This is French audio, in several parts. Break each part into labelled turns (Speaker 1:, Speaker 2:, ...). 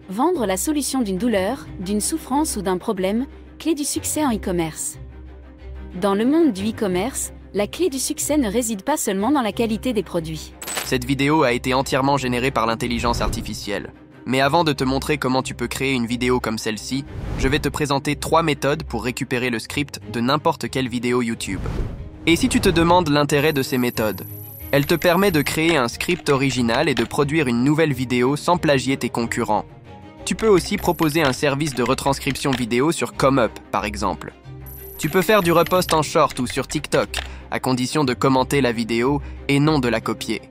Speaker 1: Vendre la solution d'une douleur, d'une souffrance ou d'un problème, clé du succès en e-commerce. Dans le monde du e-commerce, la clé du succès ne réside pas seulement dans la qualité des produits.
Speaker 2: Cette vidéo a été entièrement générée par l'intelligence artificielle. Mais avant de te montrer comment tu peux créer une vidéo comme celle-ci, je vais te présenter 3 méthodes pour récupérer le script de n'importe quelle vidéo YouTube. Et si tu te demandes l'intérêt de ces méthodes, elle te permet de créer un script original et de produire une nouvelle vidéo sans plagier tes concurrents. Tu peux aussi proposer un service de retranscription vidéo sur ComeUp, par exemple. Tu peux faire du repost en short ou sur TikTok, à condition de commenter la vidéo et non de la copier.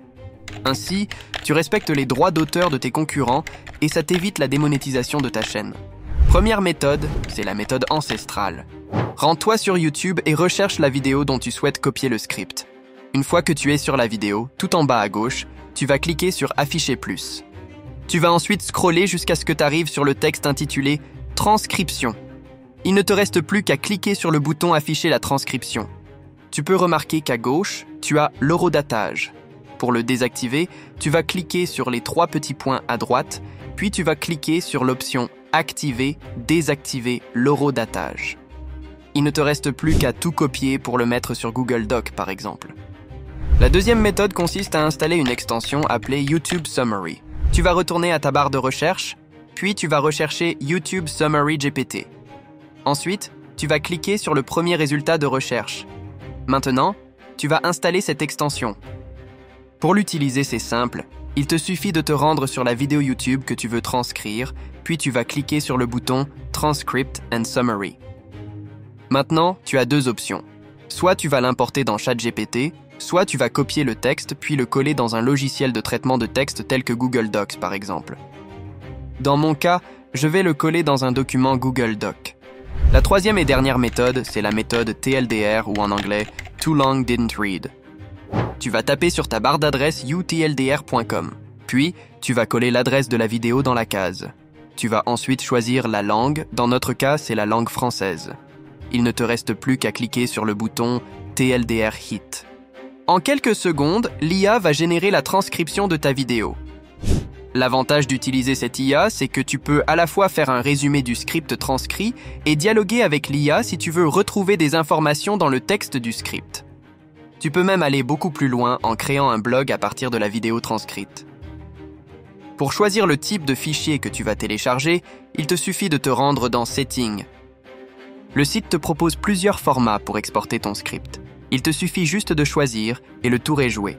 Speaker 2: Ainsi, tu respectes les droits d'auteur de tes concurrents et ça t'évite la démonétisation de ta chaîne. Première méthode, c'est la méthode ancestrale. Rends-toi sur YouTube et recherche la vidéo dont tu souhaites copier le script. Une fois que tu es sur la vidéo, tout en bas à gauche, tu vas cliquer sur « Afficher plus ». Tu vas ensuite scroller jusqu'à ce que tu arrives sur le texte intitulé « Transcription ». Il ne te reste plus qu'à cliquer sur le bouton « Afficher la transcription ». Tu peux remarquer qu'à gauche, tu as l'horodatage. Pour le désactiver, tu vas cliquer sur les 3 petits points à droite, puis tu vas cliquer sur l'option « Activer, désactiver l'horodatage ». Il ne te reste plus qu'à tout copier pour le mettre sur Google Doc, par exemple. La deuxième méthode consiste à installer une extension appelée YouTube Summary. Tu vas retourner à ta barre de recherche, puis tu vas rechercher YouTube Summary GPT. Ensuite, tu vas cliquer sur le premier résultat de recherche. Maintenant, tu vas installer cette extension. Pour l'utiliser, c'est simple. Il te suffit de te rendre sur la vidéo YouTube que tu veux transcrire, puis tu vas cliquer sur le bouton Transcript and Summary. Maintenant, tu as 2 options. Soit tu vas l'importer dans ChatGPT, soit tu vas copier le texte puis le coller dans un logiciel de traitement de texte tel que Google Docs par exemple. Dans mon cas, je vais le coller dans un document Google Doc. La troisième et dernière méthode, c'est la méthode TLDR ou en anglais Too Long Didn't Read. Tu vas taper sur ta barre d'adresse utldr.com, puis tu vas coller l'adresse de la vidéo dans la case. Tu vas ensuite choisir la langue, dans notre cas c'est la langue française. Il ne te reste plus qu'à cliquer sur le bouton TLDR Hit. En quelques secondes, l'IA va générer la transcription de ta vidéo. L'avantage d'utiliser cette IA, c'est que tu peux à la fois faire un résumé du script transcrit et dialoguer avec l'IA si tu veux retrouver des informations dans le texte du script. Tu peux même aller beaucoup plus loin en créant un blog à partir de la vidéo transcrite. Pour choisir le type de fichier que tu vas télécharger, il te suffit de te rendre dans Settings. Le site te propose plusieurs formats pour exporter ton script. Il te suffit juste de choisir et le tour est joué.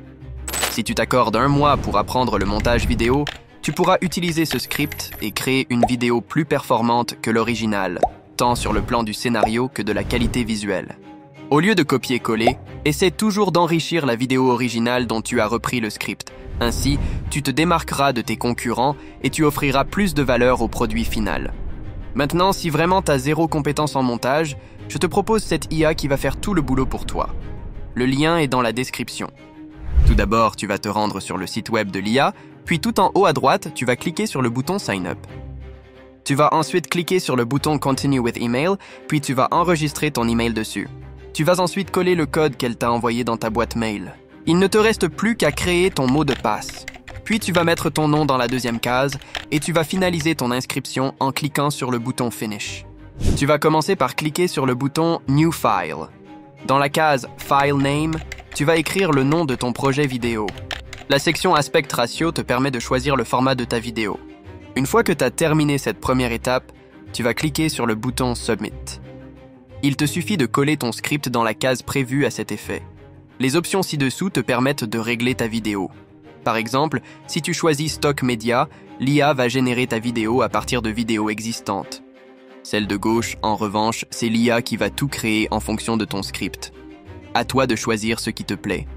Speaker 2: Si tu t'accordes 1 mois pour apprendre le montage vidéo, tu pourras utiliser ce script et créer une vidéo plus performante que l'original, tant sur le plan du scénario que de la qualité visuelle. Au lieu de copier-coller, essaie toujours d'enrichir la vidéo originale dont tu as repris le script. Ainsi, tu te démarqueras de tes concurrents et tu offriras plus de valeur au produit final. Maintenant, si vraiment tu as 0 compétence en montage, je te propose cette IA qui va faire tout le boulot pour toi. Le lien est dans la description. Tout d'abord, tu vas te rendre sur le site web de l'IA, puis tout en haut à droite, tu vas cliquer sur le bouton Sign Up. Tu vas ensuite cliquer sur le bouton Continue with Email, puis tu vas enregistrer ton email dessus. Tu vas ensuite coller le code qu'elle t'a envoyé dans ta boîte mail. Il ne te reste plus qu'à créer ton mot de passe. Puis tu vas mettre ton nom dans la deuxième case et tu vas finaliser ton inscription en cliquant sur le bouton Finish. Tu vas commencer par cliquer sur le bouton New File. Dans la case File Name, tu vas écrire le nom de ton projet vidéo. La section Aspect Ratio te permet de choisir le format de ta vidéo. Une fois que tu as terminé cette première étape, tu vas cliquer sur le bouton Submit. Il te suffit de coller ton script dans la case prévue à cet effet. Les options ci-dessous te permettent de régler ta vidéo. Par exemple, si tu choisis Stock Media, l'IA va générer ta vidéo à partir de vidéos existantes. Celle de gauche, en revanche, c'est l'IA qui va tout créer en fonction de ton script. À toi de choisir ce qui te plaît.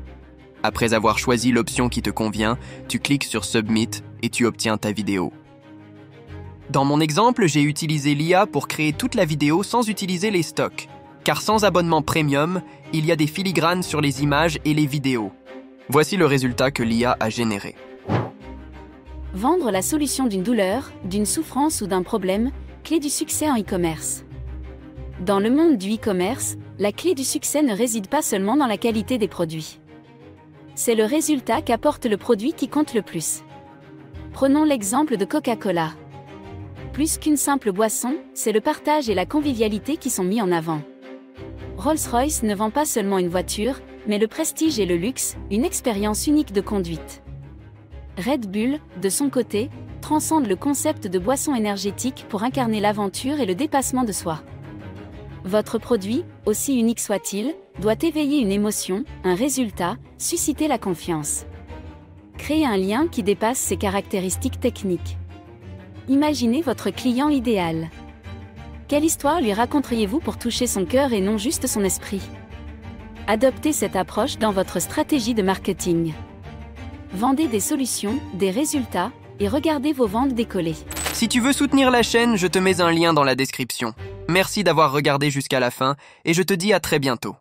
Speaker 2: Après avoir choisi l'option qui te convient, tu cliques sur Submit et tu obtiens ta vidéo. Dans mon exemple, j'ai utilisé l'IA pour créer toute la vidéo sans utiliser les stocks, car sans abonnement premium, il y a des filigranes sur les images et les vidéos. Voici le résultat que l'IA a généré.
Speaker 1: Vendre la solution d'une douleur, d'une souffrance ou d'un problème, clé du succès en e-commerce. Dans le monde du e-commerce, la clé du succès ne réside pas seulement dans la qualité des produits. C'est le résultat qu'apporte le produit qui compte le plus. Prenons l'exemple de Coca-Cola. Plus qu'une simple boisson, c'est le partage et la convivialité qui sont mis en avant. Rolls-Royce ne vend pas seulement une voiture, mais le prestige et le luxe, une expérience unique de conduite. Red Bull, de son côté, transcende le concept de boisson énergétique pour incarner l'aventure et le dépassement de soi. Votre produit, aussi unique soit-il, doit éveiller une émotion, un résultat, susciter la confiance. Créer un lien qui dépasse ses caractéristiques techniques. Imaginez votre client idéal. Quelle histoire lui raconteriez-vous pour toucher son cœur et non juste son esprit? Adoptez cette approche dans votre stratégie de marketing. Vendez des solutions, des résultats, et regardez vos ventes décoller.
Speaker 2: Si tu veux soutenir la chaîne, je te mets un lien dans la description. Merci d'avoir regardé jusqu'à la fin, et je te dis à très bientôt.